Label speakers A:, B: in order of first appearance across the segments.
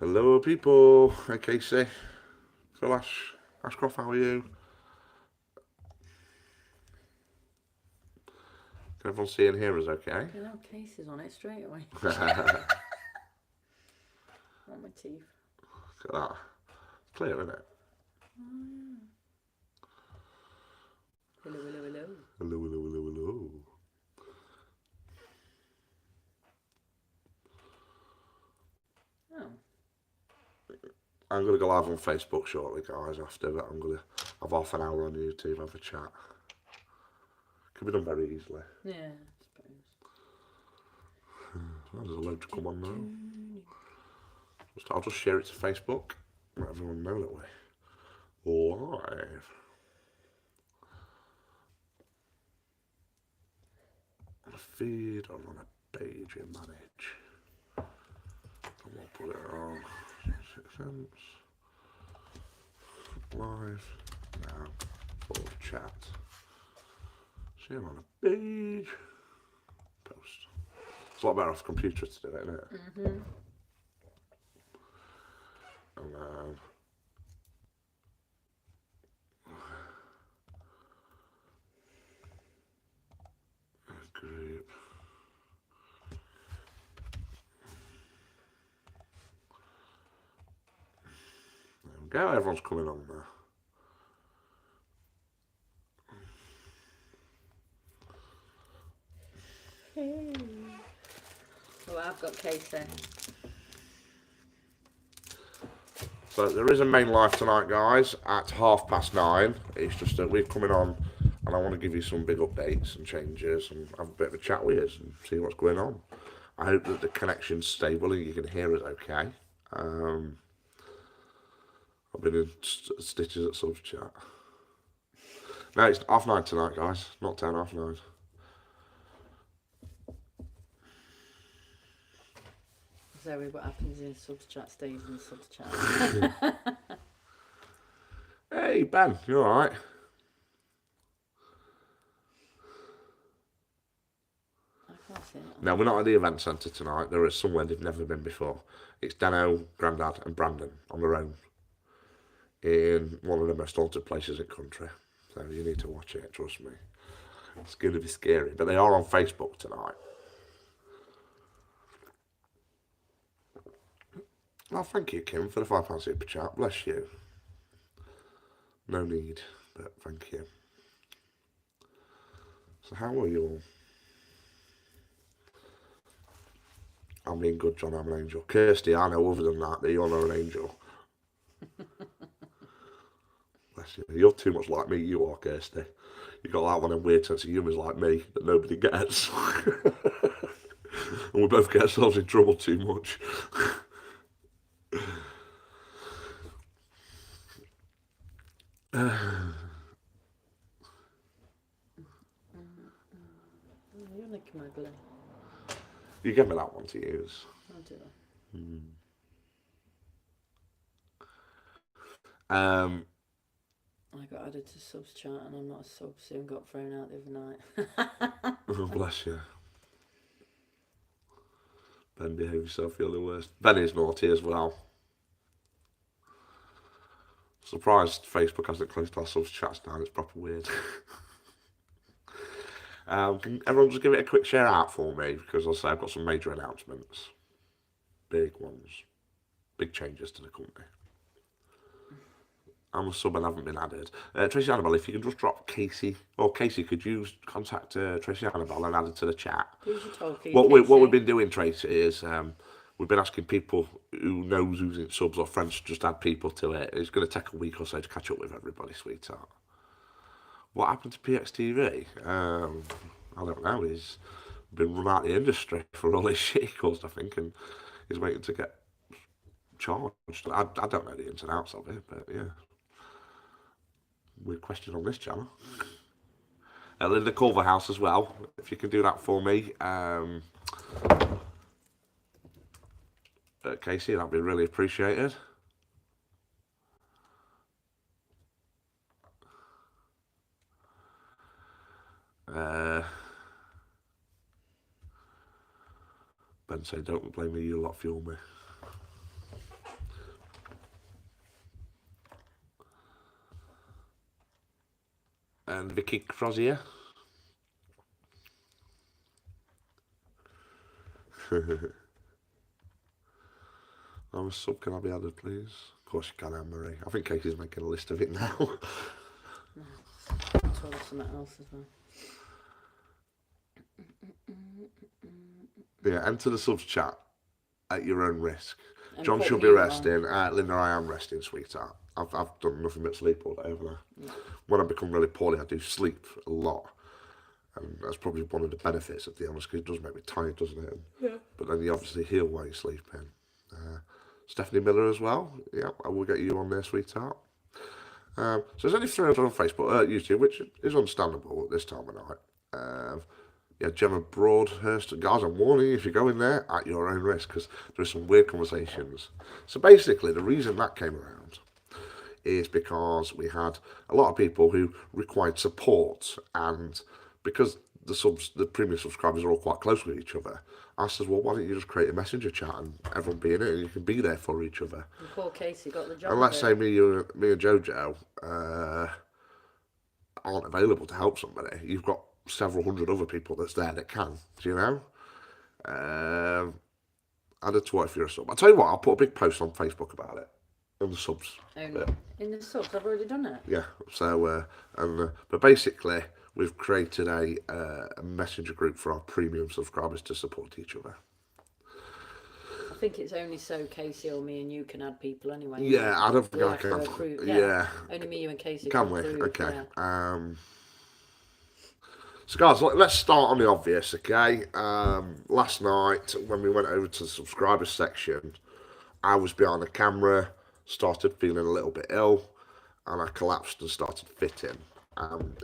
A: Hello, people. Hi, Casey. So, Ashcroft, how are you? Can everyone see and hear us okay?
B: You know, cases on it straight away.
A: Look at
B: On my teeth.
A: that. It's clear, isn't it?
B: Oh, yeah. Hello, hello, hello.
A: Hello, hello, hello, hello.
B: Oh.
A: I'm going to go live on Facebook shortly, guys, after, but I'm going to have half an hour on YouTube, have a chat. Can be done very easily.
B: Yeah, I suppose.
A: Well, there's a load to come on now. I'll just share it to Facebook. Let everyone know that we're live. On a feed or on a page in manage. And we'll put it on 6 cents. Live now for chat. See I'm on a page. Post. It's a lot better off the computer to do it, isn't it?
B: Mm-hmm.
A: And then group. There we go, everyone's coming on now.
B: Hey. Well, I've got Casey.
A: So there is a main live tonight, guys, at 9:30. It's just that we're coming on and I want to give you some big updates and changes and have a bit of a chat with us and see what's going on. I hope that the connection's stable and you can hear us okay. I've been in stitches at subs chat. No, it's 9:30 tonight, guys. Not 10, 9:30.
B: Zoe, what happens in subs chat stays in subs chat.
A: Hey, Ben, you alright?
B: I can't see it.
A: No, we're not at the event centre tonight. There is somewhere they've never been before. It's Dano, Grandad and Brandon on their own in one of the most haunted places in the country. So you need to watch it, trust me. It's going to be scary. But they are on Facebook tonight. Oh, thank you, Kim, for the £5 super chat. Bless you. No need, but thank you. So how are you all? I'm being good, John. I'm an angel. Kirsty, I know other than that you're not an angel. Bless you. You're too much like me, you are, Kirsty. You got that one of weird sense of humour like me that nobody gets. And we both get ourselves in trouble too much.
B: You're making my glue.
A: You gave me that one to use.
B: I'll do that. I got added to subs chat and I'm not a sub, so I got thrown out the other night.
A: Oh, bless you. Ben, behave yourself, you're the worst. Ben is naughty as well. Surprised Facebook hasn't closed our subs chats down, it's proper weird. Can everyone just give it a quick share out for me? Because I'll say I've got some major announcements. Big ones. Big changes to the company. I'm a sub and haven't been added. Tracy Annabelle, if you can just drop Casey, or Casey, could you contact Tracy Annabelle and add it to the chat?
B: Who's your talkie,
A: What we've been doing, Tracy, is we've been asking people who knows who's in subs or friends to just add people to it. It's going to take a week or so to catch up with everybody, sweetheart. What happened to PXTV? I don't know. He's been run out of the industry for all his shit he caused, I think, and he's waiting to get charged. I don't know the ins and outs of it, but yeah. Weird question on this channel. Linda Culverhouse as well, if you can do that for me. Casey, that'd be really appreciated. Ben say, don't blame me, you lot fuel me. And Vicky Crozier. I'm a sub, can I be added, please? Of course you can, Anne-Marie. I think Casey's making a list of it now.
B: I'll tell us something else as well.
A: Yeah, enter the subs chat at your own risk.
B: And
A: John
B: put
A: should be
B: mute on.
A: resting. Linda, I am resting, sweetheart. I've done nothing but sleep all day, haven't I?
B: Yeah.
A: When I become really poorly, I do sleep a lot. And that's probably one of the benefits of the illness, because it does make me tired, doesn't it?
B: Yeah.
A: But then you obviously heal while you're sleeping. Stephanie Miller as well. Yeah, I will get you on there, sweetheart. So there's only 300 on Facebook, YouTube, which is understandable at this time of night. Yeah, Gemma Broadhurst. Guys, I'm warning you, if you go in there, at your own risk, because there's some weird conversations. So basically, the reason that came around is because we had a lot of people who required support, and because the premium subscribers are all quite close with each other, I said, well, why don't you just create a messenger chat and everyone be in it and you can be there for each other.
B: And poor Casey got the job.
A: And let's say me and JoJo aren't available to help somebody. You've got several hundred other people that's there that can, do you know? Add a twat if you're a sub. I'll tell you what, I'll put a big post on Facebook about it. On the subs.
B: In the subs, I've already done it.
A: Yeah, so, but basically, we've created a messenger group for our premium subscribers to support each other.
B: I think it's only so Casey or me and you can add people anyway.
A: Yeah, I don't think I can. Yeah.
B: Only me, you and Casey
A: can we?
B: approve,
A: Okay.
B: Yeah.
A: So guys, let's start on the obvious, okay? Last night, when we went over to the subscribers section, I was behind the camera, started feeling a little bit ill, and I collapsed and started fitting.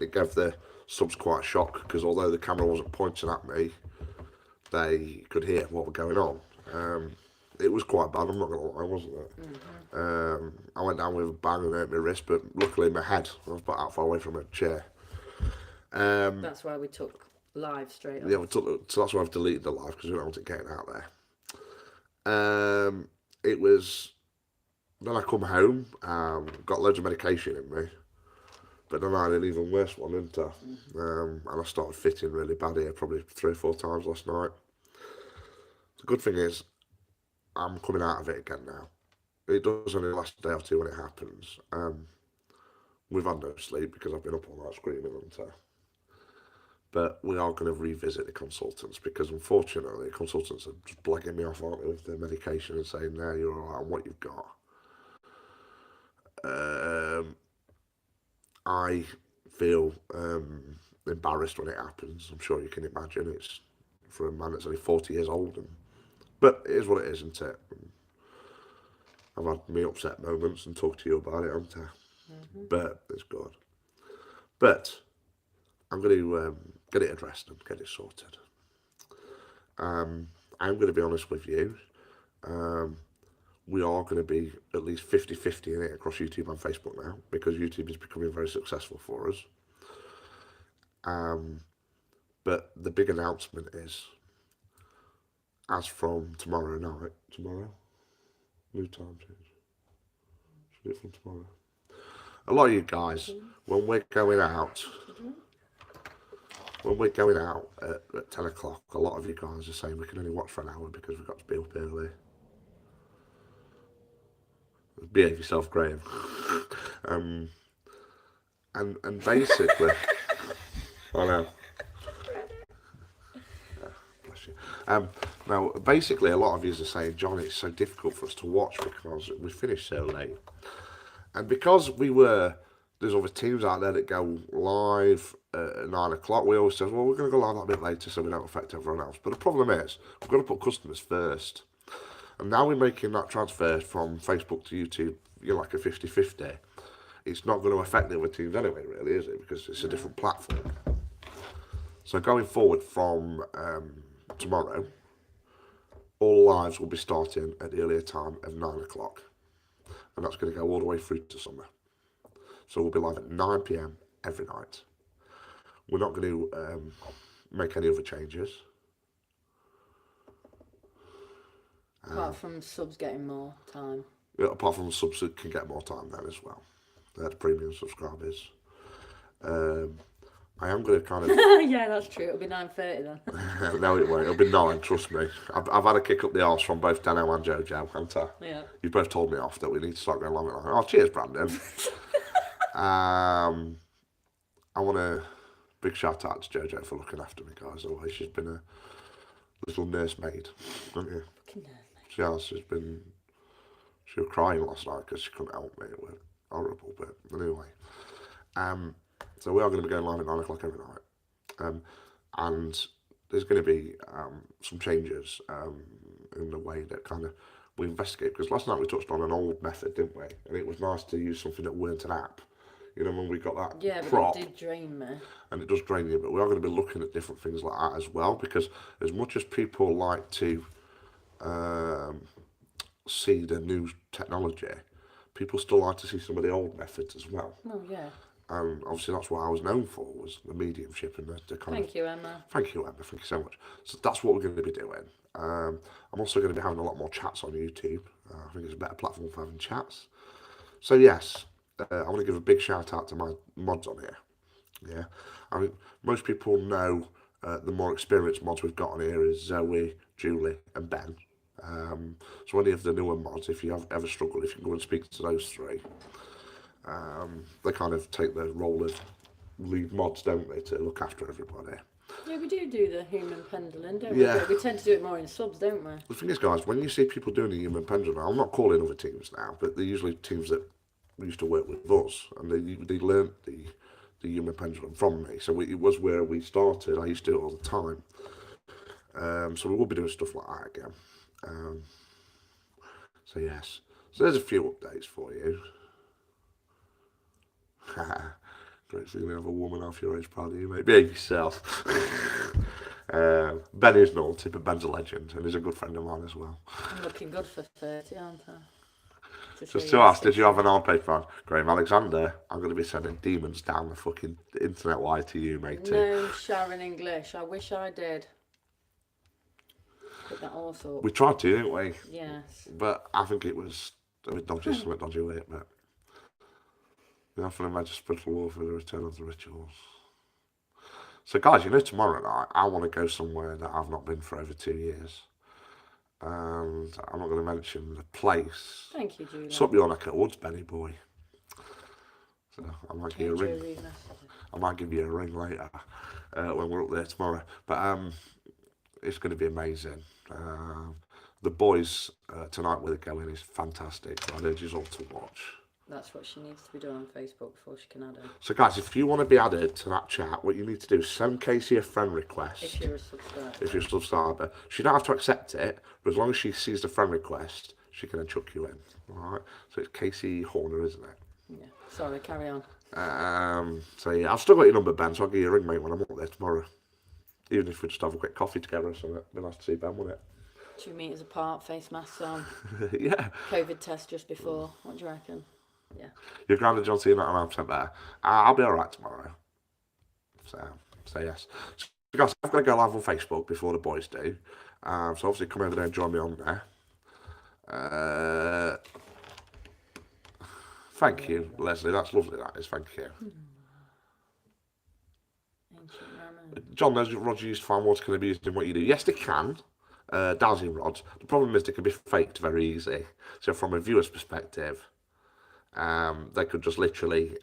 A: It gave the subs quite a shock, because although the camera wasn't pointing at me, they could hear what was going on. It was quite bad, I'm not going to lie, wasn't it? Mm-hmm. I went down with a bang and hurt my wrist, but luckily my head, I was about far away from a chair.
B: That's why we took live straight off.
A: Yeah, so that's why I've deleted the live, because we don't want it getting out there. It was, then I come home, got loads of medication in me, but then I had an even worse one, didn't I? Mm-hmm. And I started fitting really bad here, probably 3 or 4 times last night. The good thing is, I'm coming out of it again now. It does only last a day or two when it happens. We've had no sleep because I've been up all night screaming, haven't I? But we are going to revisit the consultants, because unfortunately the consultants are just blagging me off, aren't they, with the medication and saying, no, you're all right on what you've got. I feel embarrassed when it happens. I'm sure you can imagine. It's for a man that's only 40 years old. But it is what it is, isn't it? I've had me upset moments and talked to you about it, haven't I? Mm-hmm. But it's good. But I'm going to get it addressed and get it sorted. I'm going to be honest with you. We are going to be at least 50-50 in it across YouTube and Facebook now, because YouTube is becoming very successful for us. But the big announcement is, as from tomorrow night, new time change. Should we do it from tomorrow? A lot of you guys, when we're going out at 10 o'clock, a lot of you guys are saying we can only watch for an hour because we've got to be up early. Behave yourself, Graham. And basically, I know. Bless you. Now, basically, a lot of you are saying, John, it's so difficult for us to watch because we finish so late. And because there's other teams out there that go live at 9 o'clock, we always say, well, we're going to go live a bit later so we don't affect everyone else. But the problem is, we've got to put customers first. And now we're making that transfer from Facebook to YouTube, you're like a 50-50. It's not going to affect the other teams anyway, really, is it? Because it's a different platform. So going forward from tomorrow, all lives will be starting at the earlier time of 9 o'clock. And that's going to go all the way through to summer. So we'll be live at 9 p.m. every night. We're not going to make any other changes.
B: Apart from subs getting more time.
A: Yeah, apart from the subs that can get more time then as well. They're the premium subscribers. I am going to kind of...
B: Yeah, that's true. It'll be 9:30 then.
A: No, it won't. It'll be 9, trust me. I've had a kick up the arse from both Dano and JoJo, haven't I?
B: Yeah.
A: You've both told me off that we need to start going along. Oh, cheers, Brandon. I want a big shout out to JoJo for looking after me, guys. Always, she's been a little nursemaid, hasn't you?
B: Fucking nerve,
A: She has. She was crying last night because she couldn't help me. It was horrible, but anyway. So we are going to be going live at 9 o'clock every night. And there's going to be some changes in the way that kind of we investigate. Because last night we touched on an old method, didn't we? And it was nice to use something that weren't an app. You know, when we got that prop.
B: But it did drain me.
A: And it does drain you, but we are going to be looking at different things like that as well. Because as much as people like to see the new technology, people still like to see some of the old methods as well.
B: Oh, yeah.
A: And obviously that's what I was known for, was the mediumship and the kind
B: Thank you, Emma.
A: Thank you, Emma. Thank you so much. So that's what we're going to be doing. I'm also going to be having a lot more chats on YouTube. I think it's a better platform for having chats. So yes, I want to give a big shout out to my mods on here. Yeah, I mean, most people know the more experienced mods we've got on here is Zoe, Julie and Ben. So any of the newer mods, if you have ever struggled, if you can go and speak to those three, they kind of take the role of lead mods, don't they, to look after everybody.
B: Yeah, we do the human pendulum, don't we?
A: Yeah.
B: We tend to do it more in subs, don't we?
A: The thing is, guys, when you see people doing the human pendulum, I'm not calling other teams now, but they're usually teams that used to work with us, and they learnt the human pendulum from me. So it was where we started. I used to do it all the time. So we will be doing stuff like that again. So yes. So there's a few updates for you. Great feeling of a woman half your age proud of you, mate. Behave yourself. Ben is naughty, but Ben's a legend, and he's a good friend of mine as well.
B: I'm looking good for 30, aren't I?
A: Just to ask, did you have an on-page fan? Graham Alexander, I'm going to be sending demons down the fucking internet wire to you, matey.
B: No, Sharon English. I wish I did. Put that all up.
A: We tried to, didn't we?
B: Yes.
A: But I think it was a bit dodgy, something dodgy with it, but... Enough of the spiritual warfare, the return of the rituals. So guys, you know, tomorrow night, I want to go somewhere that I've not been for over 2 years. And I'm not going to mention the place.
B: Thank you, Julie.
A: It's up your neck of the woods, Benny boy. So I might give you a ring. I might give you a ring later when we're up there tomorrow. But it's going to be amazing. The boys tonight where they're going is fantastic. I'd urge you all to watch.
B: That's what she needs to be doing on Facebook before she can add her.
A: So guys, if you want to be added to that chat, what you need to do is send Casey a friend request.
B: If you're a subscriber.
A: If you're a subscriber. She don't have to accept it, but as long as she sees the friend request, she can then chuck you in. Alright? So it's Casey Horner, isn't it?
B: Yeah. Sorry, carry on.
A: So yeah, I've still got your number, Ben, so I'll give you a ring, mate, when I'm up there tomorrow. Even if we just have a quick coffee together or something. It'd be nice to see Ben, wouldn't it?
B: Should we meet us apart, face masks on?
A: Yeah.
B: COVID test just before. What do you reckon? Yeah.
A: You're grounded, John Cena, and 9% better. I'll be alright tomorrow. So yes. So guys, I've got to go live on Facebook before the boys do. So obviously come over there and join me on there. Thank you, Leslie. That's lovely, that is. Thank you. John knows that rods used to find water can be used in what you do. Yes, they can. Dowsing rods. The problem is they can be faked very easy. So from a viewer's perspective, they could just literally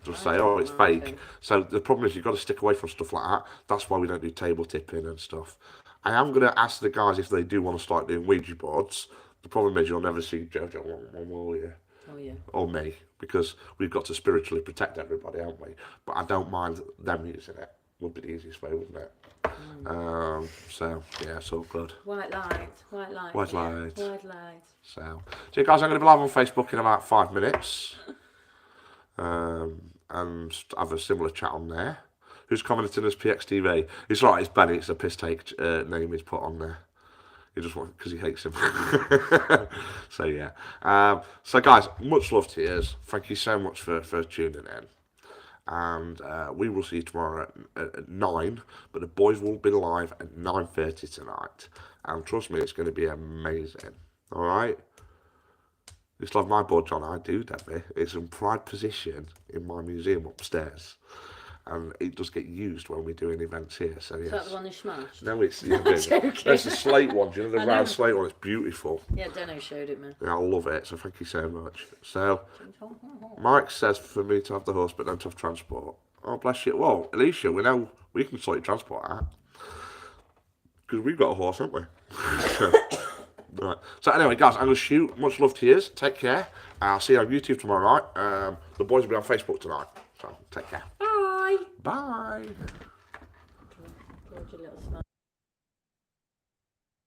A: just say, oh, it's fake. So the problem is you've got to stick away from stuff like that. That's why we don't do table tipping and stuff. I am going to ask the guys if they do want to start doing Ouija boards. The problem is you'll never see JoJo one, will you?
B: Oh, yeah.
A: Or me, because we've got to spiritually protect everybody, haven't we? But I don't mind them using it. Would be the easiest way, wouldn't it? So yeah, it's all good.
B: White light, white light.
A: White
B: yeah.
A: light.
B: White light.
A: So you guys, I'm going to be live on Facebook in about 5 minutes. And have a similar chat on there. Who's commenting as PXTV? It's right, it's Benny, it's a piss take name he's put on there. He just wants, because he hates him. So yeah. So guys, much love to you. Thank you so much for tuning in. and we will see you tomorrow at 9, but the boys will be live at 9:30 tonight, and trust me, it's going to be amazing. All right. You still have my budge on, I do, Debbie. It's in pride position in my museum upstairs. And it does get used when we're doing events here, so yes.
B: Is that the one you smashed?
A: No, it's the other. That's the slate one, do you know the round slate one? It's beautiful.
B: Yeah, Deno showed it me.
A: Yeah, I love it, so thank you so much. So, Mike says for me to have the horse, but then to have transport. Oh, bless you. Well, Alicia, we know we can sort your transport out. Because we've got a horse, haven't we? Right. So anyway, guys, I'm going to shoot. Much love to you. Take care. I'll see you on YouTube tomorrow night. The boys will be on Facebook tonight. So take care.
B: Bye.
A: Bye.
B: George, a little smile.